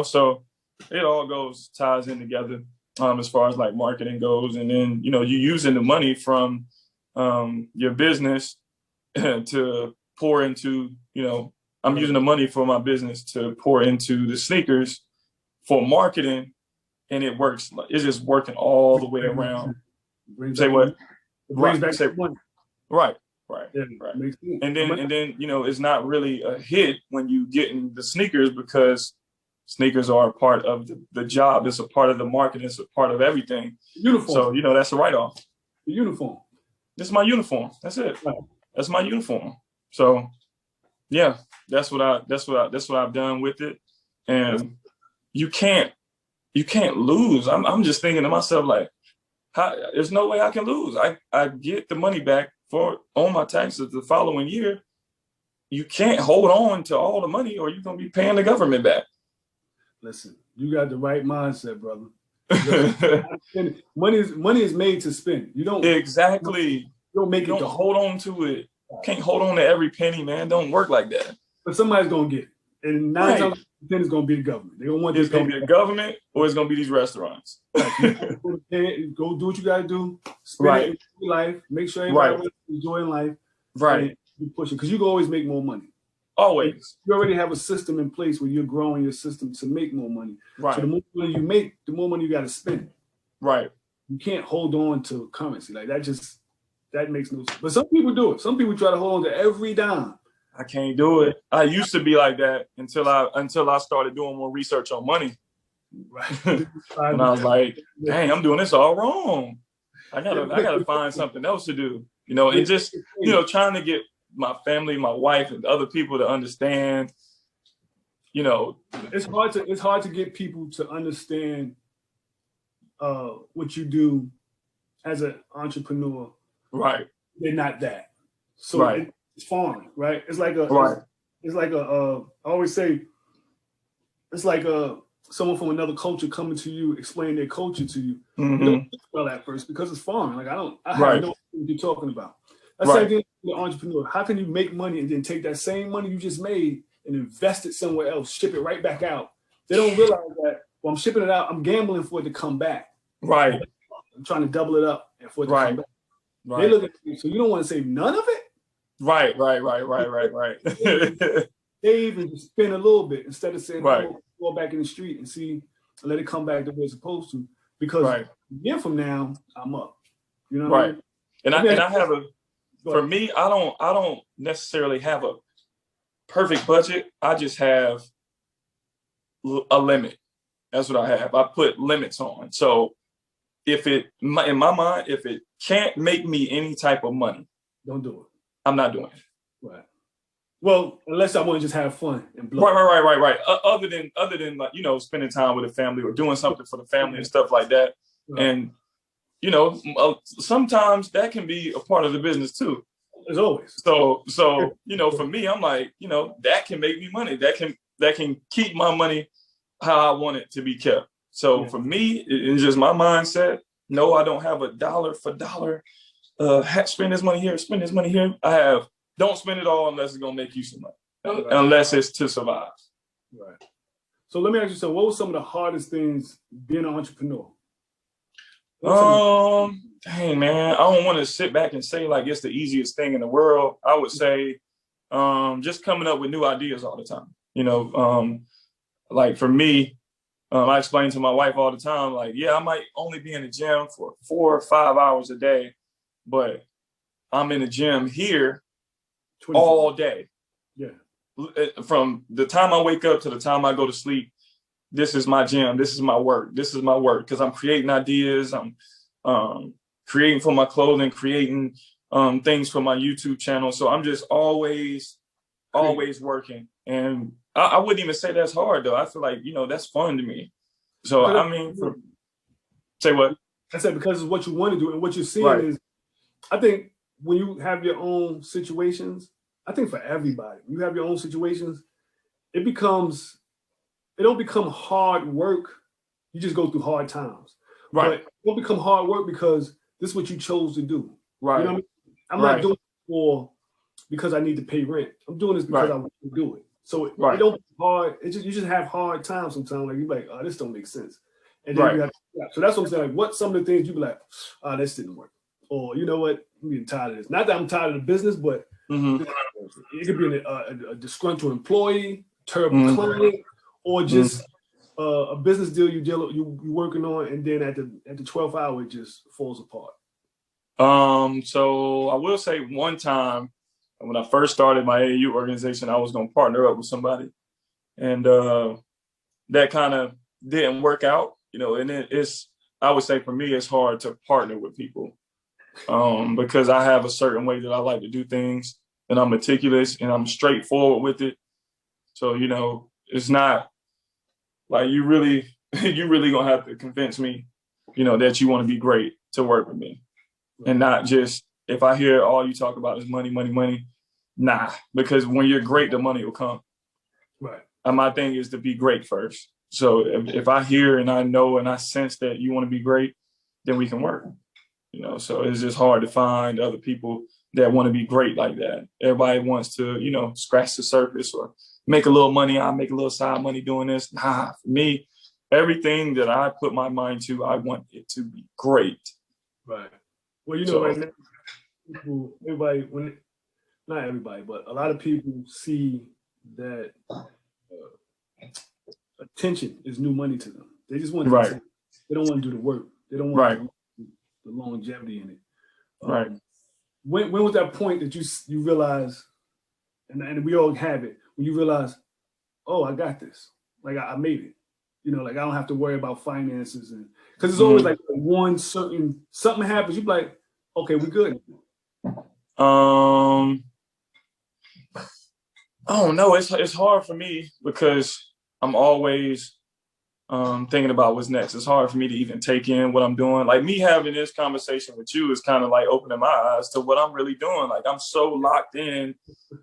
So it all ties in together as far as like marketing goes. And then, you're using the money from your business to pour into, I'm using the money for my business to pour into the sneakers for marketing, and it works. It's just working all the way around. Say what? Right. Right. And then, it's not really a hit when you get in the sneakers because sneakers are a part of the job. It's a part of the market. It's a part of everything. Uniform. So, that's a write-off. The uniform. This is my uniform. That's it. Right. That's my uniform. So, yeah, that's what I've done with it. And you can't lose. I'm just thinking to myself, like, there's no way I can lose. I get the money back on my taxes the following year. You can't hold on to all the money or you're going to be paying the government back. Listen, you got the right mindset, brother. Money is made to spend. You don't exactly. You don't hold on to it. Can't hold on to every penny, man. Don't work like that. But somebody's gonna get it, and 9 times out of 10 is gonna be the government. They don't want it's gonna be the government, or it's gonna be these restaurants. Go do what you gotta do. Spend it in your life. Make sure everybody is enjoying life. Right. You pushing because you can always make more money. Always. You already have a system in place where you're growing your system to make more money. Right. So the more money you make, the more money you got to spend. Right. You can't hold on to currency like that. That makes no sense. But some people do it. Some people try to hold on to every dime. I can't do it. I used to be like that until I started doing more research on money. Right. And I was like, dang, I'm doing this all wrong. I gotta find something else to do. And just trying to get my family, my wife, and other people to understand. It's hard to get people to understand what you do as an entrepreneur. Right. They're not that. So it's foreign, right? It's like I always say, it's like someone from another culture coming to you, explain their culture to you. Mm-hmm. You don't think well at first because it's foreign. Like I have no idea what you're talking about. That's the same thing with an entrepreneur. How can you make money and then take that same money you just made and invest it somewhere else, ship it right back out? They don't realize that, I'm shipping it out, I'm gambling for it to come back. Right. I'm trying to double it up and for it to come back. Right. They look at you, so you don't want to save none of it? Right. They even just spend a little bit instead of saying, go back in the street and let it come back the way it's supposed to. Because a year from now, I'm up. You know what I mean? And I have for me, I don't necessarily have a perfect budget. I just have a limit. That's what I have. I put limits on. So in my mind, if it can't make me any type of money, don't do it. I'm not doing it. Right. Well, unless I want to just have fun and blow. Right. Other than like, spending time with the family or doing something for the family and stuff like that. Right. And sometimes that can be a part of the business too. As always. So for me, I'm like, that can make me money. That can keep my money how I want it to be kept. So for me, it's just my mindset. No, I don't have a dollar for dollar. Spend this money here, spend this money here. I have, don't spend it all unless it's gonna make you some money, unless it's to survive. Right. So let me ask you something. What was some of the hardest things being an entrepreneur? Dang, man, I don't want to sit back and say like it's the easiest thing in the world. I would say just coming up with new ideas all the time. Like for me, I explain to my wife all the time, like, yeah, I might only be in the gym for 4 or 5 hours a day, but I'm in the gym here all day. Yeah. From the time I wake up to the time I go to sleep, this is my gym. This is my work. This is my work because I'm creating ideas. I'm creating for my clothing, creating things for my YouTube channel. So I'm just always working. And I wouldn't even say that's hard, though. I feel like, that's fun to me. So, I mean, say what? I said because it's what you want to do and what you're seeing is, I think when you have your own situations, I think for everybody, you have your own situations. It don't become hard work. You just go through hard times. Right. But it don't become hard work because this is what you chose to do. Right. You know what I mean? I'm not doing it because I need to pay rent. I'm doing this because I want to do it. So it don't be hard. You just have hard times sometimes. Like you're like, oh, this don't make sense. And then you have so that's what I'm saying. Like, what some of the things you be like, oh, this didn't work. Or you know what? I'm getting tired of this. Not that I'm tired of the business, but it could be a disgruntled employee, terrible client, or just a business deal you working on, and then at the 12th hour it just falls apart. So I will say one time when I first started my AAU organization, I was going to partner up with somebody, and that kind of didn't work out, you know. And I would say for me, it's hard to partner with people because I have a certain way that I like to do things, and I'm meticulous and I'm straightforward with it. So, you know, it's not like you really gonna have to convince me, you know, that you want to be great to work with me. And not just, if I hear all you talk about is money, money, money, nah. Because when you're great, the money will come. Right. And my thing is to be great first. So if I hear and I know and I sense that you want to be great, then we can work. You know, so it's just hard to find other people that want to be great like that. Everybody wants to, you know, scratch the surface or make a little money. I'll make a little side money doing this. Nah, for me, everything that I put my mind to, I want it to be great. Right. Well, you know, right now, not everybody, but a lot of people see that attention is new money to them. They just want to they don't want to do the work. They don't want the longevity in it. When was that point that you realize, and we all have it, when you realize, oh, I got this. Like I made it. You know, like I don't have to worry about finances, and because it's always like one certain something happens, you be like, okay, we good. I don't know. It's hard for me because I'm always thinking about what's next. It's hard for me to even take in what I'm doing. Like me having this conversation with you is kind of like opening my eyes to what I'm really doing. Like I'm so locked in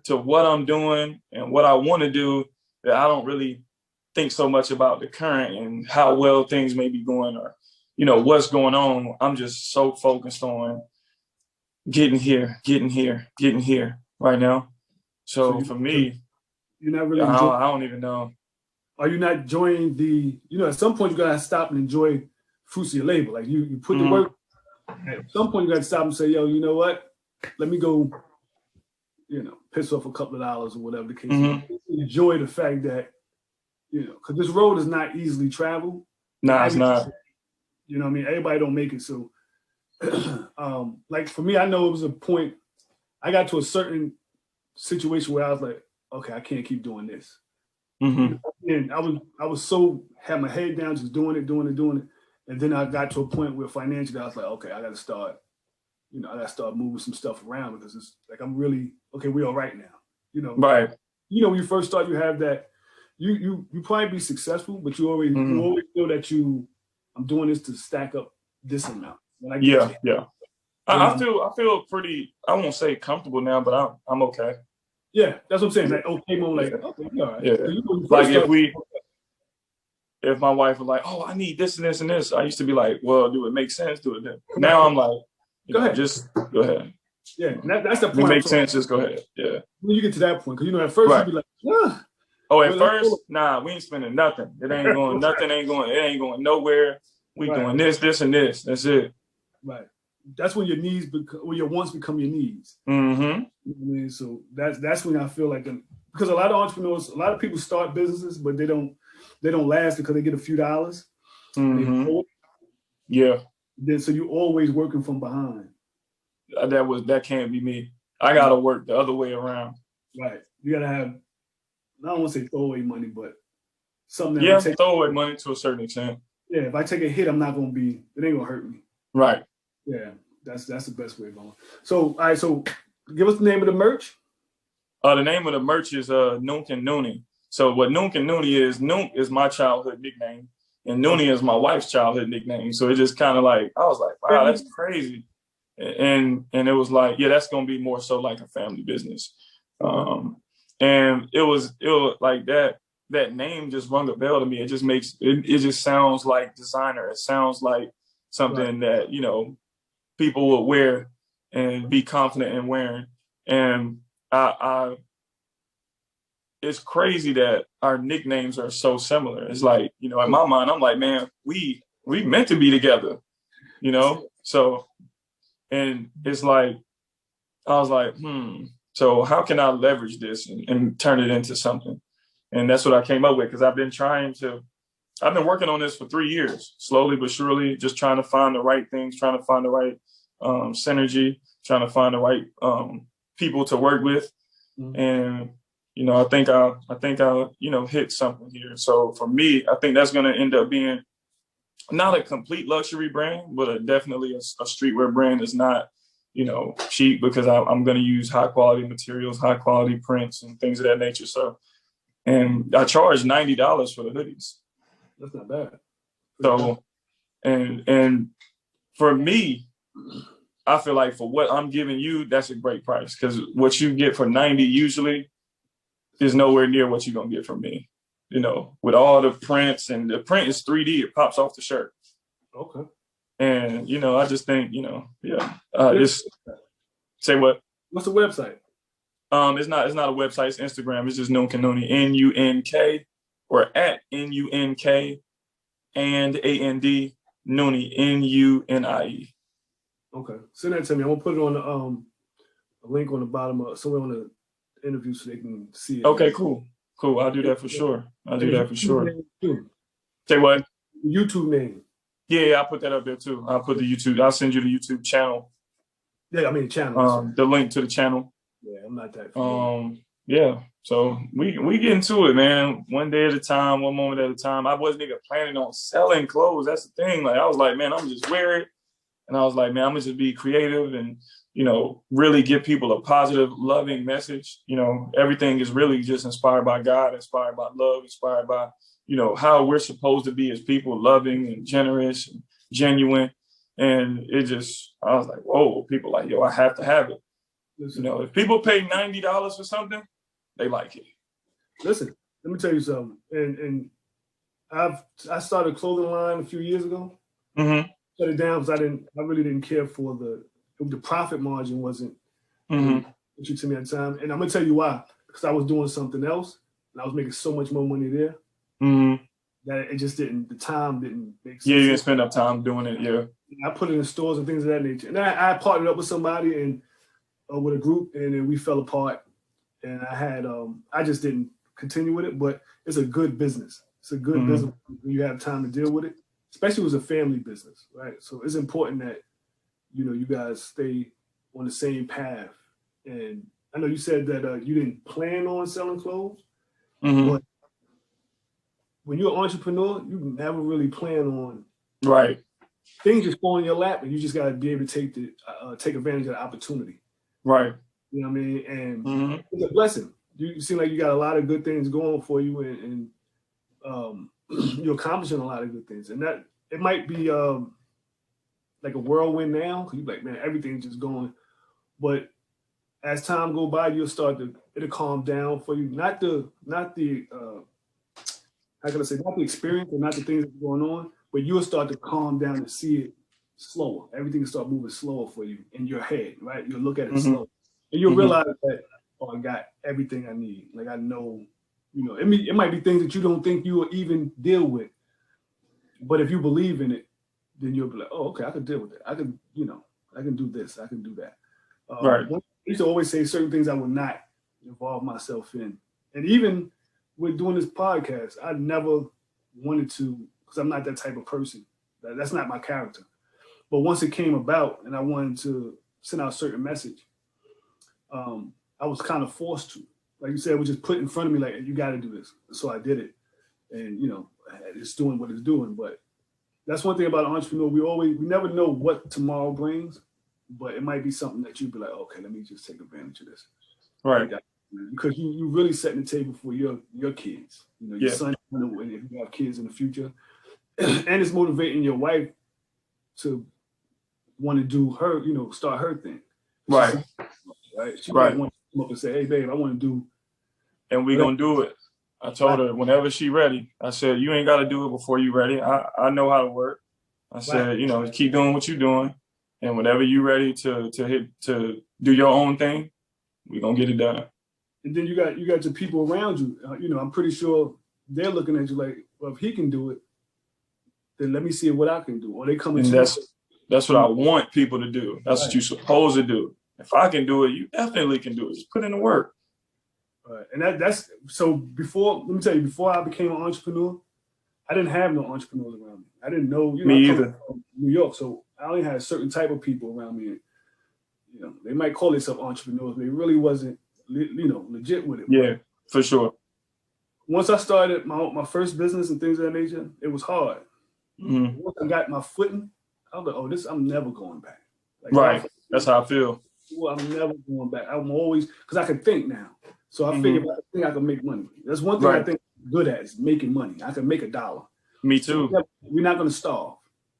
to what I'm doing and what I want to do that I don't really think so much about the current and how well things may be going or, you know, what's going on. I'm just so focused on getting here right now. So for me, you're not really I don't even know. Are you not enjoying at some point you gotta stop and enjoy fruits of your labor. Like you put the work, at some point you gotta stop and say, yo, you know what? Let me go, you know, piss off a couple of dollars or whatever the case is. Enjoy the fact that, you know, because this road is not easily traveled. No, it's not. You know what I mean? Everybody don't make it. So like for me, I know it was a point, I got to a certain situation where I was like, okay, I can't keep doing this. And I was so, had my head down, just doing it. And then I got to a point where financially I was like, okay, I got to start moving some stuff around because it's like, I'm really, okay, we're all right now. You know, right. You know, when you first start, you have that, you probably be successful, but you always feel that I'm doing this to stack up this amount. Yeah. I feel pretty, I won't say comfortable now, but I'm okay. Yeah, that's what I'm saying. Like, okay, mom, like, okay, all right. Yeah. Like if my wife was like, oh, I need this and this and this, I used to be like, well, do it make sense? Do it then. Now I'm like, go ahead. Just go ahead. Yeah, that's the point. It makes sense. Just go ahead. Yeah. When you get to that point, because you know, at first you'd be like, yeah. Oh, at first, nah, we ain't spending nothing. It ain't going, nothing ain't going nowhere. We doing this, and this. That's it. Right. That's when your needs your wants become your needs. Mm-hmm. You know what I mean? So that's when I feel like because a lot of entrepreneurs, a lot of people start businesses, but they don't last because they get a few dollars. Yeah. Then so you always working from behind. That can't be me. I gotta work the other way around. Right. You gotta have, I don't want to say throwaway money, but something. Throwaway money to a certain extent. Yeah, if I take a hit, it ain't gonna hurt me. Right. Yeah, that's the best way of going. So, all right, so give us the name of the merch. The name of the merch is Noonk and Noonie. So what Noonk and Noonie is, Noonk is my childhood nickname, and Noonie is my wife's childhood nickname. So it just kind of like, I was like, wow, that's crazy. And it was like, yeah, that's gonna be more so like a family business. And it was like that name just rung a bell to me. It just makes it just sounds like designer. It sounds like something that, you know, people will wear and be confident in wearing. And I it's crazy that our nicknames are so similar. It's like, you know, in my mind, I'm like, man, we meant to be together, you know? So, and it's like, I was like, so how can I leverage this and turn it into something? And that's what I came up with, because I've been working on this for 3 years, slowly but surely, just trying to find the right things, trying to find the right synergy, trying to find the right people to work with. And, you know, I think I'll, you know, hit something here. So for me, I think that's going to end up being not a complete luxury brand, but definitely a streetwear brand that's not, you know, cheap, because I'm going to use high quality materials, high quality prints and things of that nature. So, and I charge $90 for the hoodies. That's not bad. So, and for me, I feel like for what I'm giving you, that's a great price, because what you get for $90 usually is nowhere near what you're going to get from me, you know, with all the prints, and the print is 3D. It pops off the shirt. Okay. And, you know, I just think, you know, say what? What's the website? It's not a website. It's Instagram. It's just Nunk Nooney, NUNK, or at NUNK and AND Nooney, NUNIE. Okay, send that to me. I'm gonna put it on the a link on the bottom of somewhere on the interview so they can see it. Okay, cool. I'll do that for sure. Say what? YouTube name. Yeah, I'll put that up there too. I'll put the YouTube. I'll send you the YouTube channel. Yeah, I mean the channel. The link to the channel. Yeah, I'm not that. Yeah. So we get into it, man. One day at a time, one moment at a time. I wasn't even planning on selling clothes. That's the thing. Like, I was like, man, I'm just wear it. And I was like, man, I'm gonna just be creative and, you know, really give people a positive, loving message. You know, everything is really just inspired by God, inspired by love, inspired by, you know, how we're supposed to be as people, loving and generous and genuine. And it just, I was like, whoa, people like, yo, I have to have it. Listen, you know, if people pay $90 for something, they like it. Listen, let me tell you something. And I started a clothing line a few years ago. Mm-hmm. Shut it down because I really didn't care for the profit margin wasn't issue to me at the time. And I'm gonna tell you why. Because I was doing something else and I was making so much more money there that it just the time didn't make sense. Yeah, you didn't spend enough time doing it. Yeah. I put it in stores and things of that nature. And I partnered up with somebody and with a group, and then we fell apart. And I just didn't continue with it. But it's a good business. It's a good business when you have time to deal with it, especially with a family business, right? So it's important that, you know, you guys stay on the same path. And I know you said that you didn't plan on selling clothes, but when you're an entrepreneur, you never really plan on things just fall in your lap, and you just got to be able to take advantage of the opportunity. Right. You know what I mean? And it's a blessing. You seem like you got a lot of good things going for you, and you're accomplishing a lot of good things. And that it might be like a whirlwind now, because you're like, man, everything's just going. But as time go by, it'll calm down for you. Not the how can I say, not the experience or not the things that are going on, but you'll start to calm down and see it slower. Everything will start moving slower for you in your head, right? You'll look at it slow. And you'll realize that, I got everything I need. Like, I know, you know, it might be things that you don't think you will even deal with. But if you believe in it, then you'll be like, oh, okay, I can deal with it. I can do this. I can do that. Right. I used to always say certain things I would not involve myself in. And even with doing this podcast, I never wanted to, because I'm not that type of person. That's not my character. But once it came about and I wanted to send out a certain message, I was kind of forced to. Like you said, it was just put in front of me, like, you got to do this. So I did it. And, you know, it's doing what it's doing. But that's one thing about an entrepreneur. We never know what tomorrow brings, but it might be something that you'd be like, okay, let me just take advantage of this. Right. Because you really setting the table for your kids. You know, your son, if you have kids in the future. And it's motivating your wife to want to do her, you know, start her thing. Right. She might want come up and say, hey, babe, I want to do. And we going to do it. I told her whenever she ready. I said, you ain't got to do it before you ready. I know how to work. I said, you know, keep doing what you're doing. And whenever you're ready to do your own thing, we're going to get it done. And then you got your people around you. You know, I'm pretty sure they're looking at you like, well, if he can do it, then let me see what I can do. Or they come and that's what I want people to do. That's what you're supposed to do. If I can do it, you definitely can do it. Just put in the work. Right. And that's so before, let me tell you, before I became an entrepreneur, I didn't have no entrepreneurs around me. I didn't know, you know, me either. From New York, so I only had a certain type of people around me. And, you know, they might call themselves entrepreneurs, but they really wasn't, you know, legit with it. Yeah, for sure. Once I started my first business and things of that nature, it was hard. Mm-hmm. Once I got my footing, I was like, oh, I'm never going back. Like, right. That's how I feel. Well, I'm never going back. I'm always, because I can think now. So I figured I think I can make money. That's one thing I think I'm good at is making money. I can make $1. Me too. So we're not going to starve.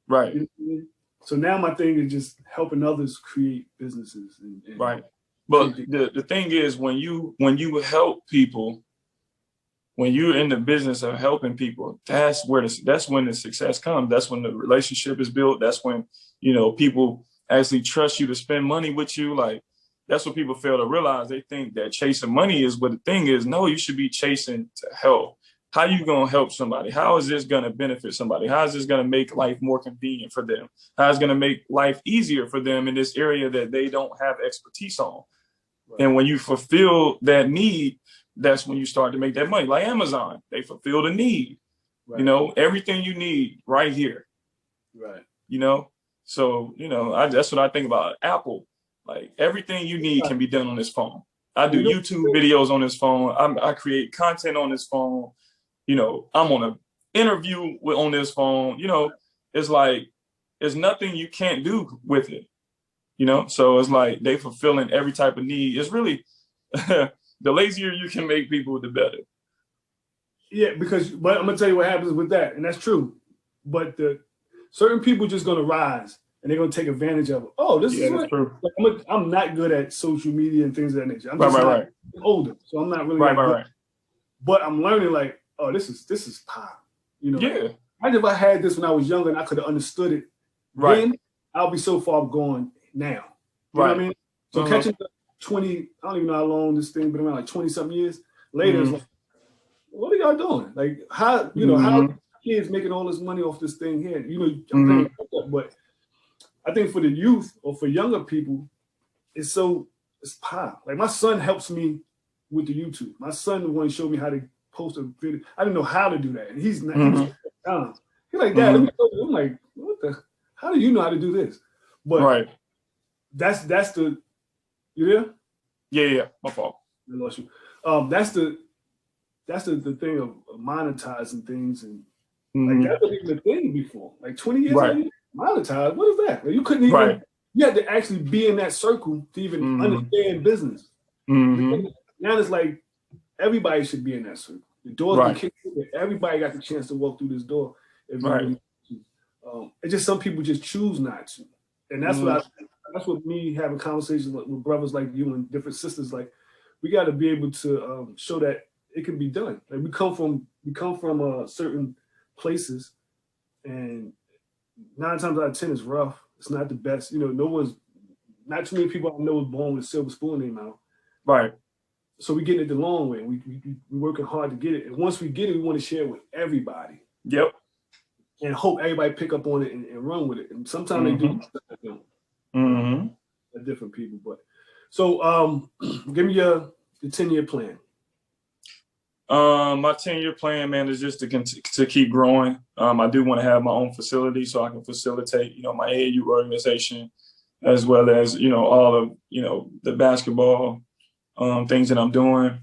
Right. You know what I mean? So now my thing is just helping others create businesses. And right. But the thing is, when you help people, when you're in the business of helping people, that's when the success comes. That's when the relationship is built. That's when, you know, people actually trust you to spend money with you. Like, that's what people fail to realize. They think that chasing money is what the thing is. No, you should be chasing to help. How you going to help somebody? How is this going to benefit somebody? How is this going to make life more convenient for them? How is it going to make life easier for them in this area that they don't have expertise on? Right. And when you fulfill that need, that's when you start to make that money. Like Amazon, they fulfill the need. Right. You know, everything you need right here. Right. You know, so, you know, that's what I think about Apple. Like everything you need can be done on this phone. I do YouTube videos on this phone. I create content on this phone. You know, I'm on an interview on this phone. You know, it's like, there's nothing you can't do with it. You know, so it's like they fulfilling every type of need. It's really, the lazier you can make people, the better. Yeah, but I'm going to tell you what happens with that. And that's true. But certain people just going to rise. And they're going to take advantage of it. Oh, this is true. Like, I'm not good at social media and things of that nature. I'm just older, so I'm not really right. But I'm learning like, oh, this is pop. You know, imagine if I had this when I was younger and I could have understood it. Right. Then I'll be so far gone now. You know what I mean? So catching the 20, I don't even know how long this thing been around, like 20-something years later, it's like, what are y'all doing? Like, how, you know, how kids making all this money off this thing here? You know, I'm paying for it, but I think for the youth or for younger people, it's pie. Like my son helps me with the YouTube. My son the one who showed me how to post a video. I didn't know how to do that. And he's not, he's like, Dad, let me show you. I'm like, how do you know how to do this? But that's the, you there? Yeah, my fault. I lost you. That's the thing of monetizing things. And like that wasn't even a thing before. Like 20 years ago. Monetize? What is that? Like, you couldn't even. You had to actually be in that circle to even understand business. Now it's like everybody should be in that circle. The doors can kick in. Everybody got the chance to walk through this door. If you really it's just some people just choose not to, and that's that's what me having conversations with brothers like you and different sisters. Like we got to be able to show that it can be done. Like we come from certain places, and 9 times out of 10 is rough. It's not the best. You know, not too many people I know was born with a silver spoon in their mouth. Right. So we getting it the long way. We working hard to get it. And once we get it, we want to share it with everybody. Yep. And hope everybody pick up on it and run with it. And sometimes they do. Different people. But so give me the 10-year plan. My 10-year plan, man, is just to keep growing. I do want to have my own facility so I can facilitate, you know, my AAU organization, as well as, you know, all of, you know, the basketball things that I'm doing.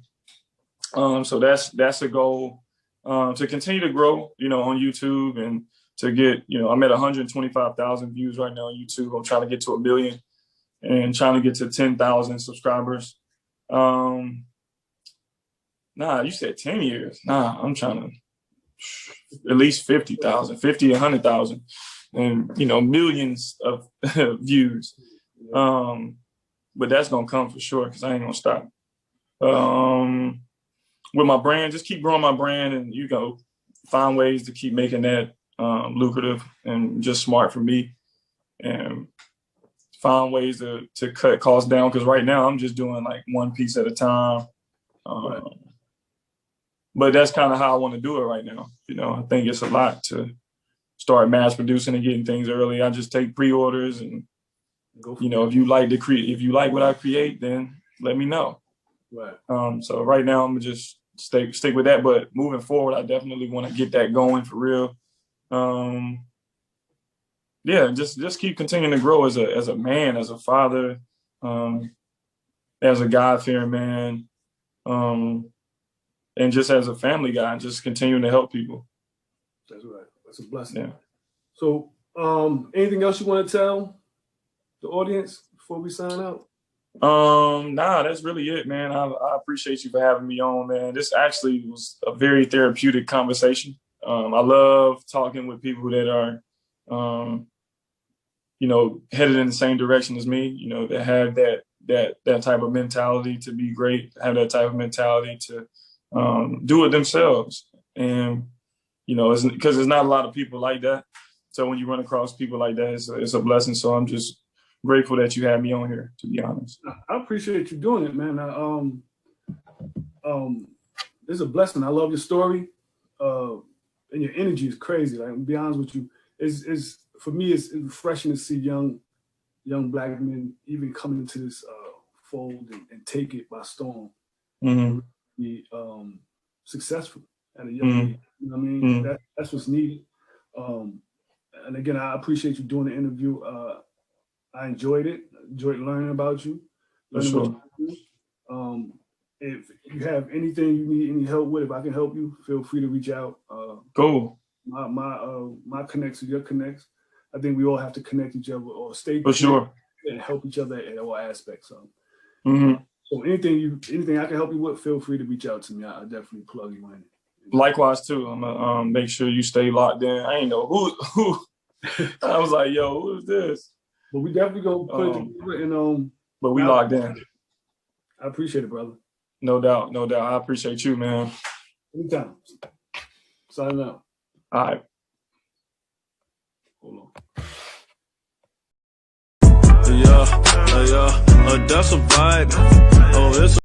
So that's a goal, to continue to grow, you know, on YouTube and to get, you know, I'm at 125,000 views right now on YouTube. I'm trying to get to 1 million and trying to get to 10,000 subscribers. Nah, you said 10 years. Nah, I'm trying to at least 50,000, 50, 100,000, and, you know, millions of views. But that's going to come for sure because I ain't going to stop. with my brand, just keep growing my brand, and find ways to keep making that lucrative and just smart for me, and find ways to cut costs down, because right now I'm just doing like one piece at a time. Right. But that's kind of how I want to do it right now. I think it's a lot to start mass producing and getting things early. I just take pre-orders, and if you like what I create, then let me know. Right. So right now I'm gonna just stick with that. But moving forward, I definitely want to get that going for real. Just keep continuing to grow as a man, as a father, as a God-fearing man, and just as a family guy, just continuing to help people. That's right. That's a blessing. Yeah. So, anything else you want to tell the audience before we sign out? Nah, that's really it, man. I appreciate you for having me on, man. This actually was a very therapeutic conversation. I love talking with people that are, headed in the same direction as me, that have that type of mentality to be great, have that type of mentality to do it themselves. And, because there's not a lot of people like that. So when you run across people like that, it's a blessing. So I'm just grateful that you had me on here, to be honest. I appreciate you doing it, man. It's a blessing. I love your story. And your energy is crazy. Like, to be honest with you, it's for me, it's refreshing to see young Black men even come into this fold and take it by storm. Mm-hmm. Be successful at a young age. You know what I mean? Mm-hmm. That's what's needed. And again, I appreciate you doing the interview. I enjoyed it. Enjoyed learning about you. For sure. If you have anything you need any help with, if I can help you, feel free to reach out. Cool. My connects with your connects. I think we all have to connect each other or stay for sure and help each other in all aspects. Mm-hmm. So anything I can help you with, feel free to reach out to me. I'll definitely plug you in. Likewise too. I'm gonna make sure you stay locked in. I ain't know who. I was like, yo, who is this? But we definitely gonna put it together and But we locked in. I appreciate it, brother. No doubt. I appreciate you, man. Anytime. Signing out. All right. Hold on. Yeah, that's a vibe. Oh, it's